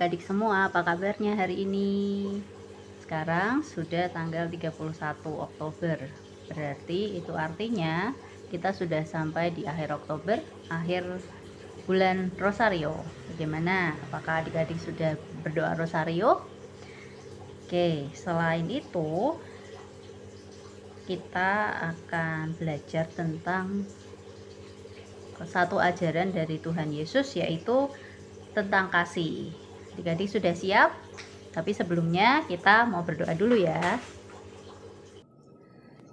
adik-adik semua, apa kabarnya hari ini? Sekarang sudah tanggal 31 Oktober. Berarti itu artinya kita sudah sampai di akhir Oktober, akhir bulan Rosario. Bagaimana? Apakah adik-adik sudah berdoa Rosario? Oke, selain itu kita akan belajar tentang satu ajaran dari Tuhan Yesus, yaitu tentang kasih. Adik-adik sudah siap? Tapi sebelumnya kita mau berdoa dulu ya.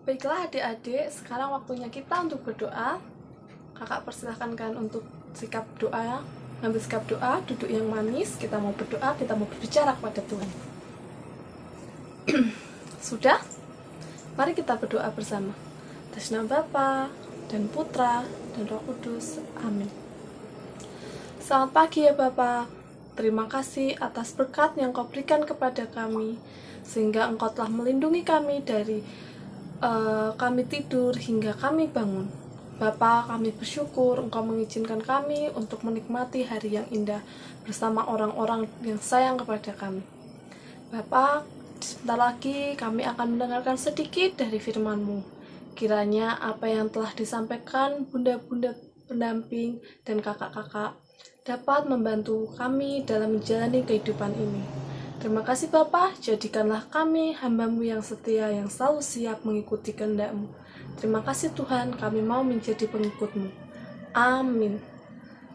Baiklah adik-adik, sekarang waktunya kita untuk berdoa. Kakak persilahkan kan untuk sikap doa, ambil sikap doa, duduk yang manis. Kita mau berdoa, kita mau berbicara kepada Tuhan. Sudah? Mari kita berdoa bersama. Atas nama Bapa dan Putra dan Roh Kudus. Amin. Selamat pagi ya Bapa. Terima kasih atas berkat yang Kau berikan kepada kami, sehingga Engkau telah melindungi kami dari kami tidur hingga kami bangun. Bapa, kami bersyukur Engkau mengizinkan kami untuk menikmati hari yang indah bersama orang-orang yang sayang kepada kami. Bapa, sebentar lagi kami akan mendengarkan sedikit dari firman-Mu. Kiranya apa yang telah disampaikan bunda-bunda pendamping dan kakak-kakak dapat membantu kami dalam menjalani kehidupan ini. Terima kasih Bapa, jadikanlah kami hamba-Mu yang setia, yang selalu siap mengikuti kehendak-Mu. Terima kasih Tuhan, kami mau menjadi pengikut-Mu. Amin.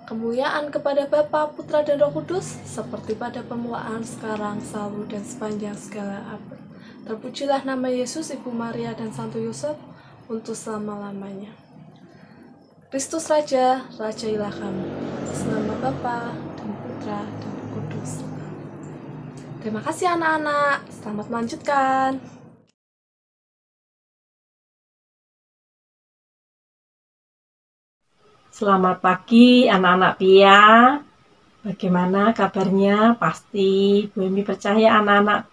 Kemuliaan kepada Bapa, Putra dan Roh Kudus, seperti pada permulaan, sekarang, selalu, dan sepanjang segala abad. Terpujilah nama Yesus, Ibu Maria, dan Santo Yosef, untuk selama-lamanya. Kristus Raja, rajailah kami. Atas nama Bapa dan Putra dan Roh Kudus. Terima kasih anak-anak. Selamat melanjutkan. Selamat pagi anak-anak Pia. Bagaimana kabarnya? Pasti Bu Emi percaya anak-anak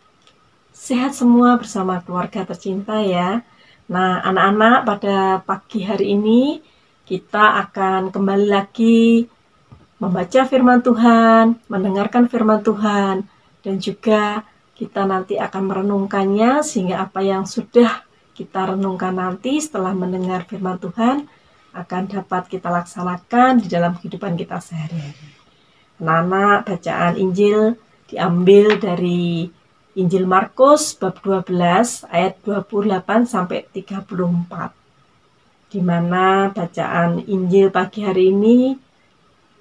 sehat semua bersama keluarga tercinta ya. Nah, anak-anak, pada pagi hari ini kita akan kembali lagi membaca firman Tuhan, mendengarkan firman Tuhan, dan juga kita nanti akan merenungkannya, sehingga apa yang sudah kita renungkan nanti setelah mendengar firman Tuhan akan dapat kita laksanakan di dalam kehidupan kita sehari-hari. Anak-anak, bacaan Injil diambil dari Injil Markus bab 12 ayat 28 sampai 34. Di mana bacaan Injil pagi hari ini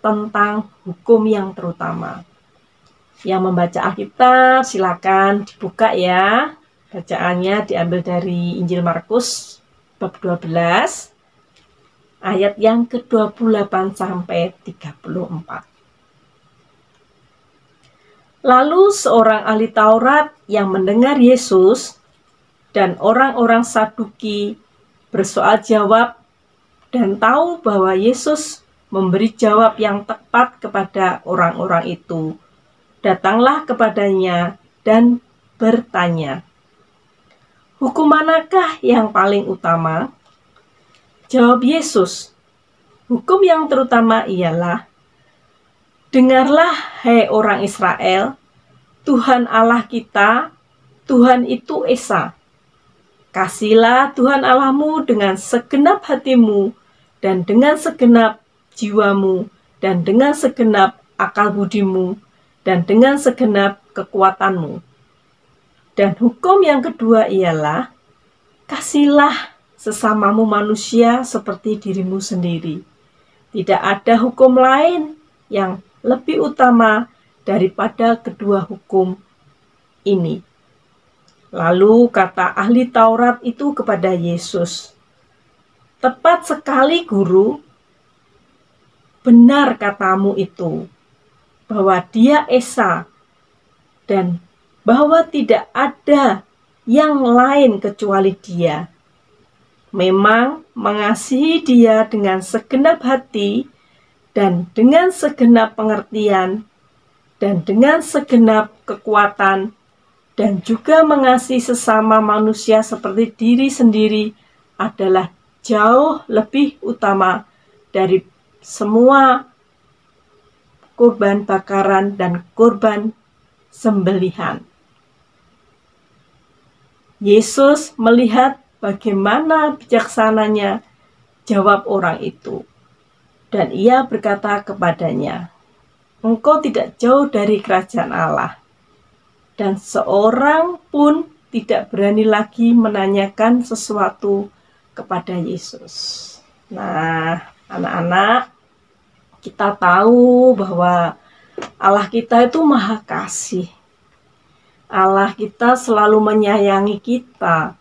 tentang hukum yang terutama. Yang membaca Alkitab silakan dibuka ya. Bacaannya diambil dari Injil Markus bab 12 ayat yang ke-28 sampai 34. Lalu seorang ahli Taurat yang mendengar Yesus dan orang-orang Saduki bersoal jawab dan tahu bahwa Yesus memberi jawab yang tepat kepada orang-orang itu, datanglah kepadanya dan bertanya, "Hukum manakah yang paling utama?" Jawab Yesus, "Hukum yang terutama ialah, dengarlah, hai orang Israel, Tuhan Allah kita, Tuhan itu Esa. Kasihlah Tuhan Allahmu dengan segenap hatimu, dan dengan segenap jiwamu, dan dengan segenap akal budimu, dan dengan segenap kekuatanmu. Dan hukum yang kedua ialah, kasihlah sesamamu manusia seperti dirimu sendiri. Tidak ada hukum lain yang lebih utama daripada kedua hukum ini." Lalu kata ahli Taurat itu kepada Yesus, "Tepat sekali, Guru. Benar katamu itu, bahwa Dia Esa, dan bahwa tidak ada yang lain kecuali Dia. Memang mengasihi Dia dengan segenap hati, dan dengan segenap pengertian, dan dengan segenap kekuatan, dan juga mengasihi sesama manusia seperti diri sendiri adalah jauh lebih utama dari semua kurban bakaran dan kurban sembelihan. Yesus melihat bagaimana bijaksananya jawab orang itu. Dan ia berkata kepadanya, "Engkau tidak jauh dari kerajaan Allah." Dan seorang pun tidak berani lagi menanyakan sesuatu kepada Yesus. Nah, anak-anak, kita tahu bahwa Allah kita itu Maha Kasih. Allah kita selalu menyayangi kita.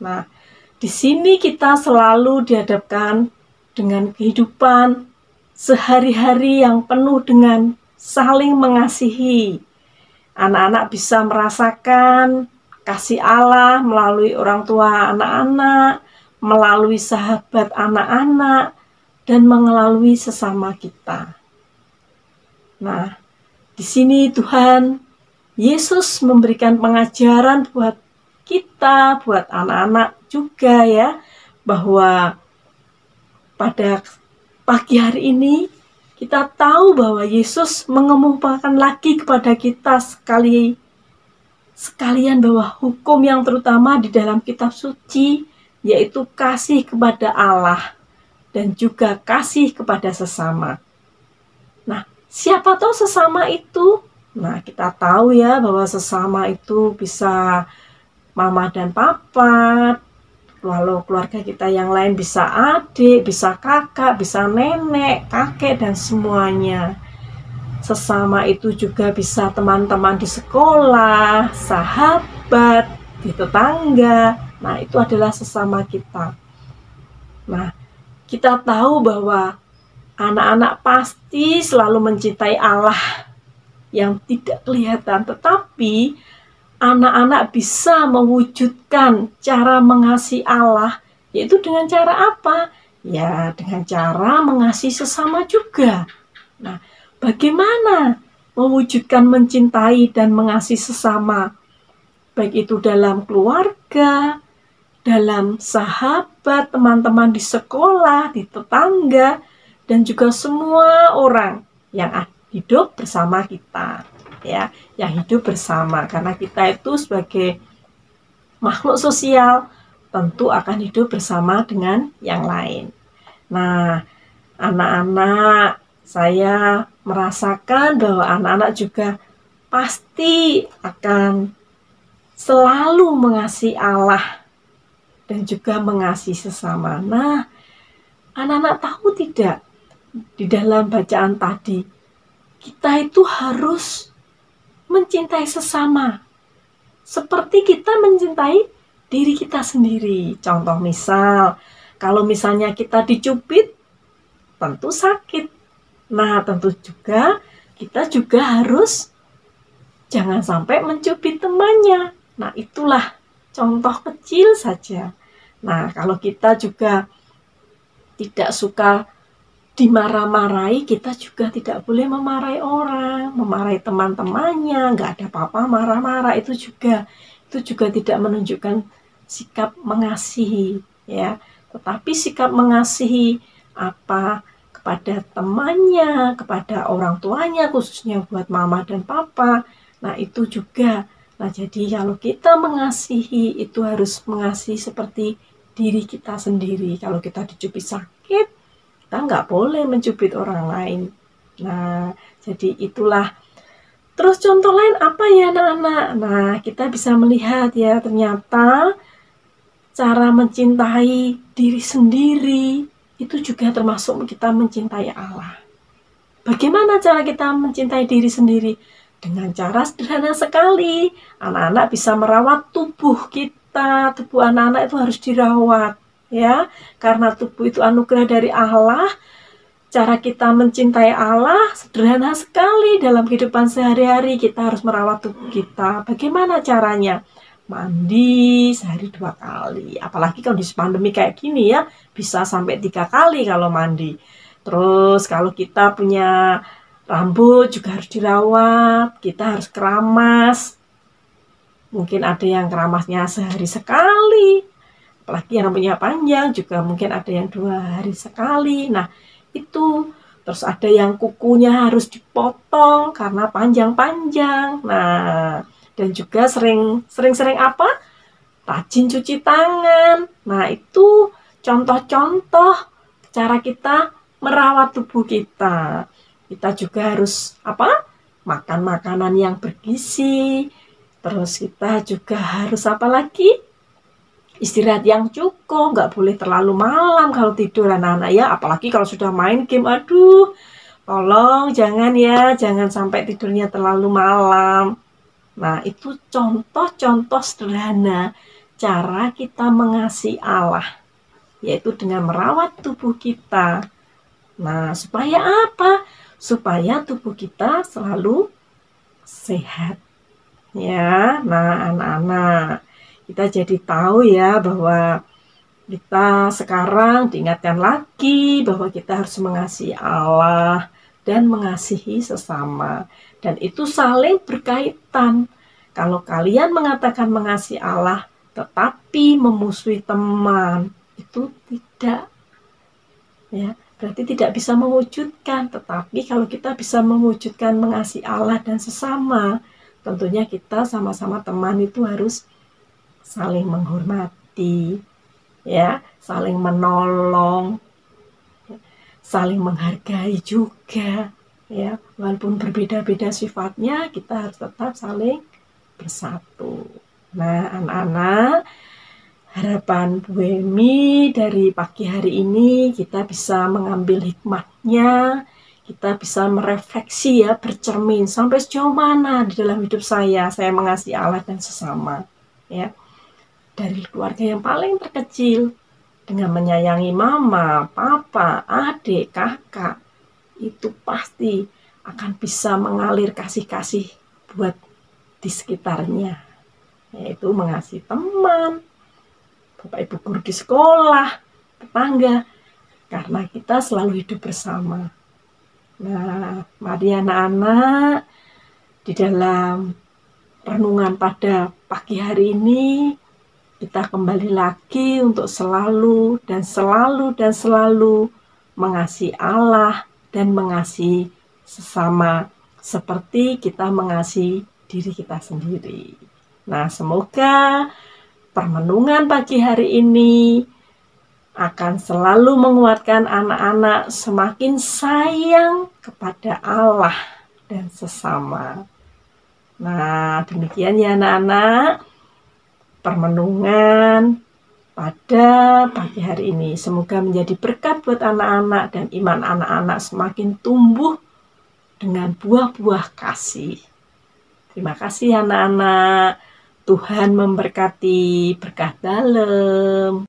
Nah, di sini kita selalu dihadapkan dengan kehidupan sehari-hari yang penuh dengan saling mengasihi. Anak-anak bisa merasakan kasih Allah melalui orang tua anak-anak, melalui sahabat anak-anak, dan melalui sesama kita. Nah, di sini Tuhan Yesus memberikan pengajaran buat kita, buat anak-anak juga ya, bahwa pada pagi hari ini kita tahu bahwa Yesus mengemukakan lagi kepada kita sekalian bahwa hukum yang terutama di dalam kitab suci, yaitu kasih kepada Allah dan juga kasih kepada sesama. Nah, siapa tahu sesama itu? Nah, kita tahu ya bahwa sesama itu bisa mama dan papa, lalu keluarga kita yang lain bisa adik, bisa kakak, bisa nenek, kakek, dan semuanya. Sesama itu juga bisa teman-teman di sekolah, sahabat, di tetangga. Nah, itu adalah sesama kita. Nah, kita tahu bahwa anak-anak pasti selalu mencintai Allah yang tidak kelihatan, tetapi anak-anak bisa mewujudkan cara mengasihi Allah, yaitu dengan cara apa? Ya, dengan cara mengasihi sesama juga. Nah, bagaimana mewujudkan mencintai dan mengasihi sesama? Baik itu dalam keluarga, dalam sahabat, teman-teman di sekolah, di tetangga, dan juga semua orang yang hidup bersama kita. Ya, yang hidup bersama, karena kita itu sebagai makhluk sosial tentu akan hidup bersama dengan yang lain. Nah, anak-anak, saya merasakan bahwa anak-anak juga pasti akan selalu mengasihi Allah dan juga mengasihi sesama. Nah, anak-anak tahu tidak, di dalam bacaan tadi kita itu harus mencintai sesama seperti kita mencintai diri kita sendiri. Contoh misal, kalau misalnya kita dicubit, tentu sakit. Nah, tentu juga kita juga harus jangan sampai mencubit temannya. Nah, itulah contoh kecil saja. Nah, kalau kita juga tidak suka dimarah-marahi, kita juga tidak boleh memarahi orang, memarahi teman-temannya, nggak ada apa-apa marah-marah, itu juga tidak menunjukkan sikap mengasihi, ya. Tetapi sikap mengasihi apa kepada temannya, kepada orang tuanya, khususnya buat mama dan papa, nah itu juga. Nah, jadi kalau kita mengasihi, itu harus mengasihi seperti diri kita sendiri. Kalau kita dicubit sakit, kita nggak boleh mencubit orang lain. Nah, jadi itulah. Terus contoh lain apa ya anak-anak? Nah, kita bisa melihat ya, ternyata cara mencintai diri sendiri itu juga termasuk kita mencintai Allah. Bagaimana cara kita mencintai diri sendiri? Dengan cara sederhana sekali. Anak-anak bisa merawat tubuh kita. Tubuh anak-anak itu harus dirawat. Ya, karena tubuh itu anugerah dari Allah. Cara kita mencintai Allah sederhana sekali. Dalam kehidupan sehari-hari kita harus merawat tubuh kita. Bagaimana caranya? Mandi sehari 2 kali. Apalagi kondisi pandemi kayak gini ya, bisa sampai 3 kali kalau mandi. Terus kalau kita punya rambut juga harus dirawat. Kita harus keramas. Mungkin ada yang keramasnya sehari sekali. Apalagi yang rambutnya panjang juga mungkin ada yang 2 hari sekali. Nah, itu Terus ada yang kukunya harus dipotong karena panjang-panjang. Nah, dan juga sering-sering apa? Rajin cuci tangan. Nah, itu contoh-contoh cara kita merawat tubuh kita. Kita juga harus apa? Makan makanan yang bergizi. Terus kita juga harus apa lagi? Istirahat yang cukup, nggak boleh terlalu malam kalau tidur anak-anak ya, apalagi kalau sudah main game, aduh, tolong jangan ya, jangan sampai tidurnya terlalu malam. Nah, itu contoh-contoh sederhana cara kita mengasihi Allah, yaitu dengan merawat tubuh kita. Nah, supaya apa? Supaya tubuh kita selalu sehat. Ya, nah anak-anak, kita jadi tahu ya bahwa kita sekarang diingatkan lagi bahwa kita harus mengasihi Allah dan mengasihi sesama. Dan itu saling berkaitan. Kalau kalian mengatakan mengasihi Allah tetapi memusuhi teman, itu tidak, ya, berarti tidak bisa mewujudkan. Tetapi kalau kita bisa mewujudkan mengasihi Allah dan sesama, tentunya kita sama-sama teman itu harus saling menghormati, ya, saling menolong, saling menghargai juga, ya, walaupun berbeda-beda sifatnya, kita harus tetap saling bersatu. Nah, anak-anak, harapan Bu Emi dari pagi hari ini kita bisa mengambil hikmahnya, kita bisa merefleksi ya, bercermin sampai sejauh mana di dalam hidup saya mengasihi Allah dan sesama, ya. Dari keluarga yang paling terkecil, dengan menyayangi mama, papa, adik, kakak, itu pasti akan bisa mengalir kasih-kasih buat di sekitarnya, yaitu mengasihi teman, bapak ibu guru di sekolah, tetangga, karena kita selalu hidup bersama. Nah, mari anak-anak, di dalam renungan pada pagi hari ini, kita kembali lagi untuk selalu mengasihi Allah dan mengasihi sesama seperti kita mengasihi diri kita sendiri. Nah, semoga permenungan pagi hari ini akan selalu menguatkan anak-anak semakin sayang kepada Allah dan sesama. Nah, demikian ya anak-anak, permenungan pada pagi hari ini. Semoga menjadi berkat buat anak-anak dan iman anak-anak semakin tumbuh dengan buah-buah kasih. Terima kasih anak-anak. Tuhan memberkati, berkah dalam.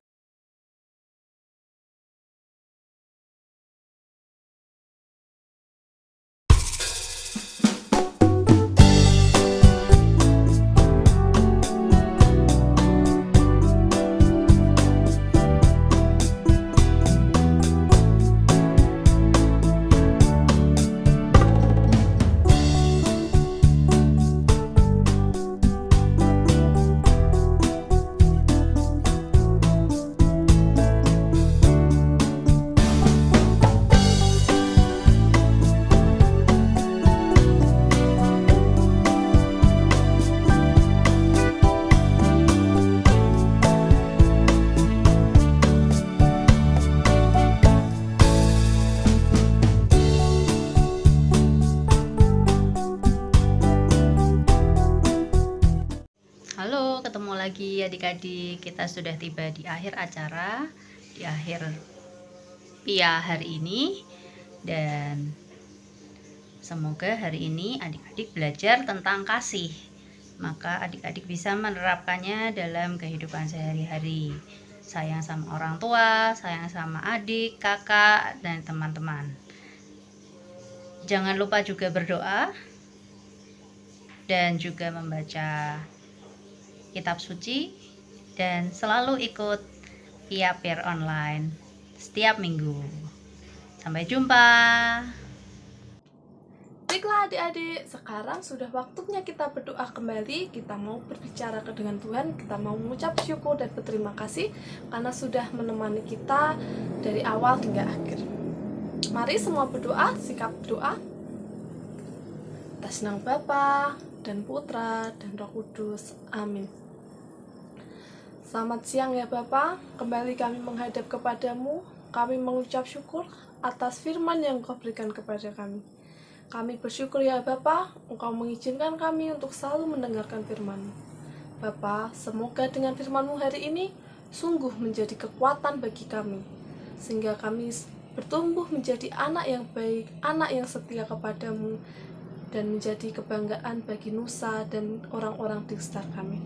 Halo, ketemu lagi adik-adik. Kita sudah tiba di akhir acara, di akhir PIA hari ini, dan semoga hari ini adik-adik belajar tentang kasih. Maka adik-adik bisa menerapkannya dalam kehidupan sehari-hari. Sayang sama orang tua, sayang sama adik, kakak, dan teman-teman. Jangan lupa juga berdoa dan juga membaca kitab suci, dan selalu ikut PIA Peer Online setiap minggu. Sampai jumpa. Baiklah adik-adik, sekarang sudah waktunya kita berdoa kembali. Kita mau berbicara dengan Tuhan, kita mau mengucap syukur dan berterima kasih karena sudah menemani kita dari awal hingga akhir. Mari semua berdoa, sikap berdoa. Atas nama Bapa dan Putra dan Roh Kudus. Amin. Selamat siang ya Bapa, kembali kami menghadap kepadamu. Kami mengucap syukur atas firman yang Engkau berikan kepada kami. Kami bersyukur ya Bapa, Engkau mengizinkan kami untuk selalu mendengarkan firman-Mu. Bapa, semoga dengan firman-Mu hari ini sungguh menjadi kekuatan bagi kami, sehingga kami bertumbuh menjadi anak yang baik, anak yang setia kepadamu, dan menjadi kebanggaan bagi nusa dan orang-orang di sekitar kami.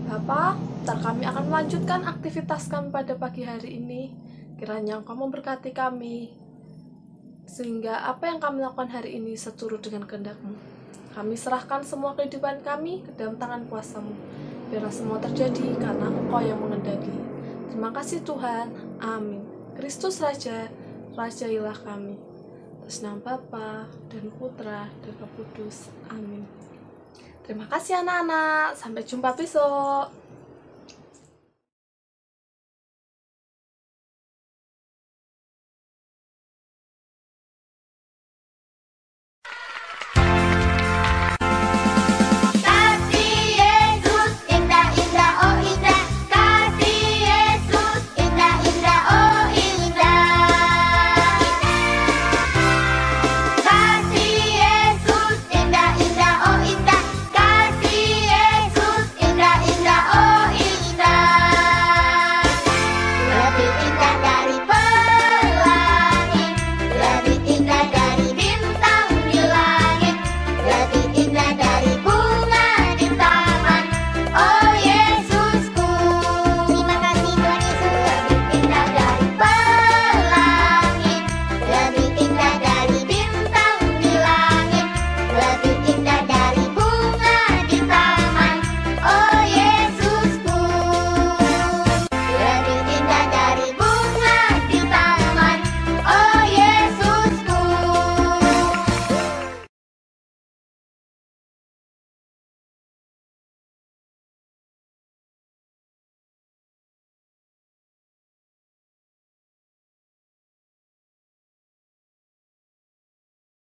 Bapa, ntar kami akan melanjutkan aktivitas kami pada pagi hari ini. Kiranya Engkau memberkati kami, sehingga apa yang kami lakukan hari ini seturut dengan kehendak-Mu. Kami serahkan semua kehidupan kami ke dalam tangan kuasa-Mu. Biarlah semua terjadi karena Engkau yang mengendaki. Terima kasih Tuhan. Amin. Kristus Raja, rajailah kami. Atas nama Bapa dan Putra dan Roh Kudus. Amin. Terima kasih anak-anak. Sampai jumpa besok.